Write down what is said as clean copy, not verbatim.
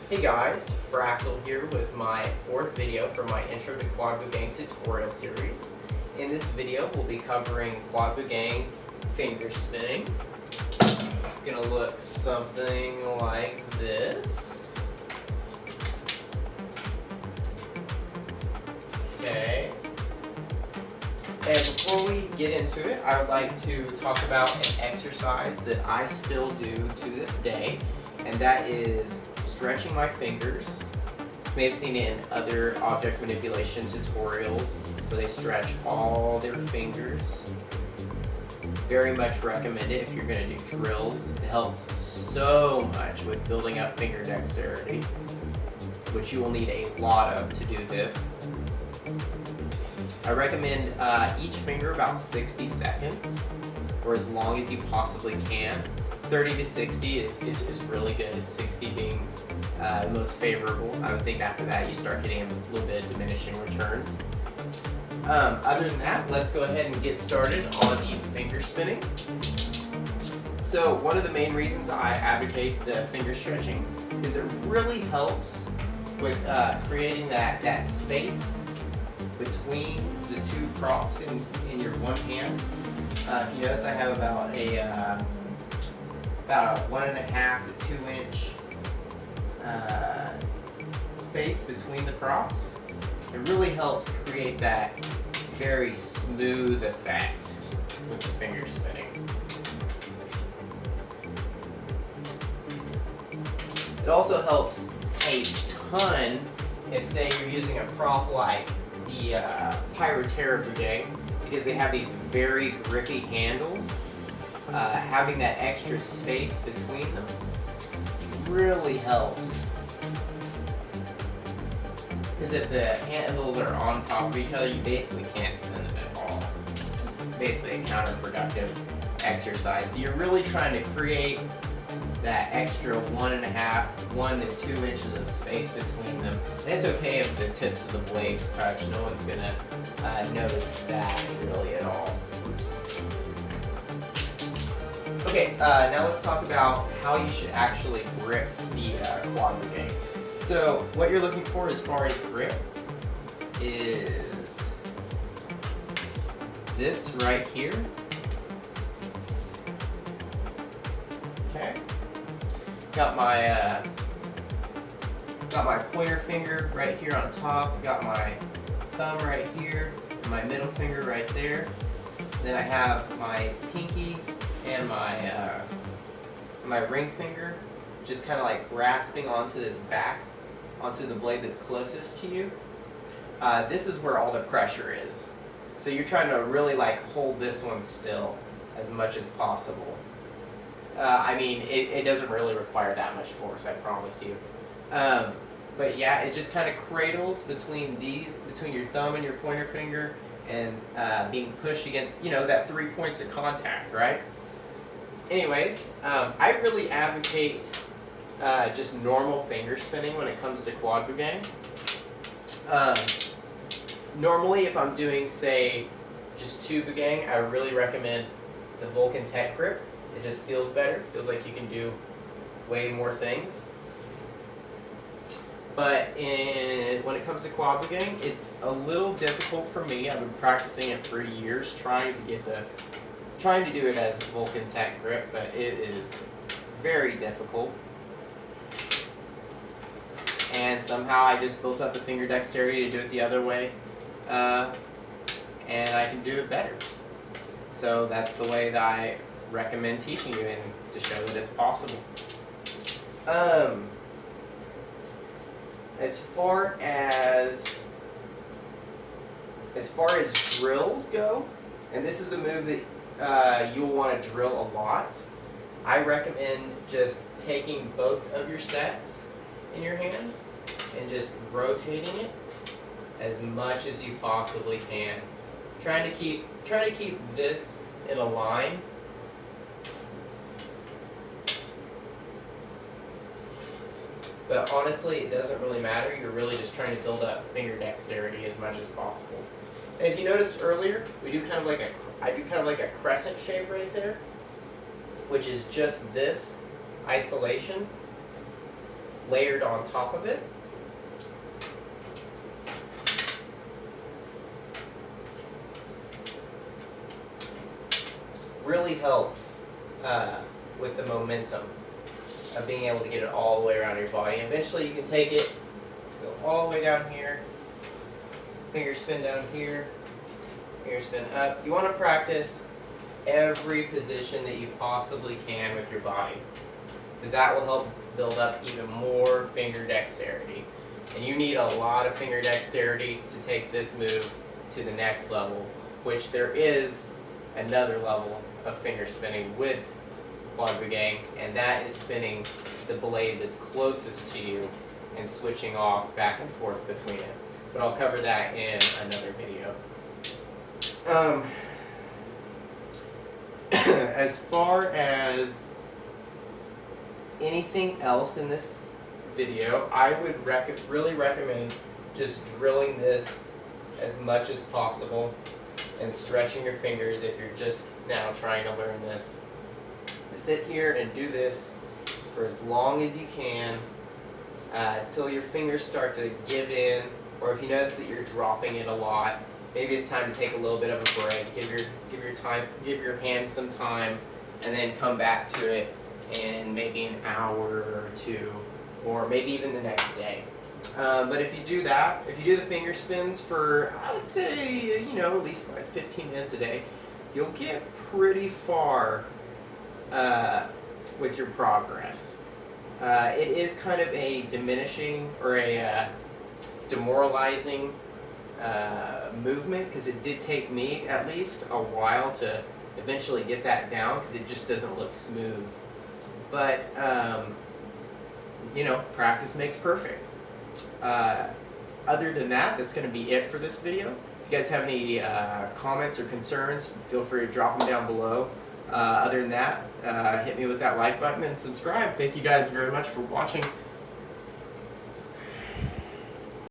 Hey guys, Fractal here with my fourth video for my Intro to Quad Buugeng tutorial series. In this video we'll be covering Quad Buugeng finger spinning. It's going to look something like this. Okay. And before we get into it, I would like to talk about an exercise that I still do to this day, and that is stretching my fingers. You may have seen it in other object manipulation tutorials where they stretch all their fingers. Very much recommend it if you're going to do drills. It helps so much with building up finger dexterity, which you will need a lot of to do this. I recommend each finger about 60 seconds, or as long as you possibly can. 30 to 60 is really good, 60 being the most favorable. I would think after that you start hitting a little bit of diminishing returns. Other than that, let's go ahead and get started on the finger spinning. So one of the main reasons I advocate the finger stretching is it really helps with creating that space between the two props in your one hand. If you notice, I have about a 1.5 to 2 inch space between the props. It really helps create that very smooth effect with the finger spinning. It also helps a ton if, say, you're using a prop like the Buugeng, because they have these very grippy handles. Having that extra space between them really helps. Because if the handles are on top of each other, you basically can't spin them at all. It's basically a counterproductive exercise. So you're really trying to create that extra 1 to 2 inches of space between them. And it's okay if the tips of the blades touch. No one's going to notice that really at all. Oops. Okay, now let's talk about how you should actually grip the Quad Buugeng. So what you're looking for as far as grip is this right here. Okay. Got my pointer finger right here on top. Got my thumb right here, and my middle finger right there. Then I have my pinky and my ring finger just kind of like grasping onto this back, onto the blade that's closest to you. This is where all the pressure is. So you're trying to really like hold this one still as much as possible. I mean, it doesn't really require that much force, I promise you. But yeah, it just kind of cradles between your thumb and your pointer finger, and being pushed against, that 3 points of contact, right? Anyways, I really advocate just normal finger spinning when it comes to Quad Buugeng. Normally, if I'm doing, say, just 2 Buugeng, I really recommend the Buugeng Tech Grip. It just feels better. Feels like you can do way more things. But when it comes to Quad Buugeng, it's a little difficult for me. I've been practicing it for years, trying to do it as a Buugeng Tech Grip, but it is very difficult. And somehow I just built up the finger dexterity to do it the other way, and I can do it better. So that's the way that I recommend teaching you, and to show that it's possible. As far as drills go, and this is a move that you'll want to drill a lot, I recommend just taking both of your sets in your hands and just rotating it as much as you possibly can. Trying to keep this in a line. But honestly, it doesn't really matter. You're really just trying to build up finger dexterity as much as possible. And if you noticed earlier, I do kind of like a crescent shape right there, which is just this isolation. layered on top of it. Really helps with the momentum of being able to get it all the way around your body. And eventually you can take it, go all the way down here, finger spin down here, finger spin up. You want to practice every position that you possibly can with your body, because that will help build up even more finger dexterity. And you need a lot of finger dexterity to take this move to the next level, which there is another level of finger spinning with Buugeng, and that is spinning the blade that's closest to you and switching off back and forth between it. But I'll cover that in another video. As far as anything else in this video, I would really recommend just drilling this as much as possible and stretching your fingers if you're just now trying to learn this. Sit here and do this for as long as you can till your fingers start to give in, or if you notice that you're dropping it a lot, maybe it's time to take a little bit of a break. Give your hands some time, and then come back to it in maybe an hour or two, or maybe even the next day. But if you do that, if you do the finger spins for, I would say, at least like 15 minutes a day, you'll get pretty far with your progress. It is kind of a diminishing or a demoralizing movement, because it did take me at least a while to eventually get that down, because it just doesn't look smooth. But practice makes perfect. Other than that, that's going to be it for this video. If you guys have any comments or concerns, feel free to drop them down below. Other than that, hit me with that like button and subscribe. Thank you guys very much for watching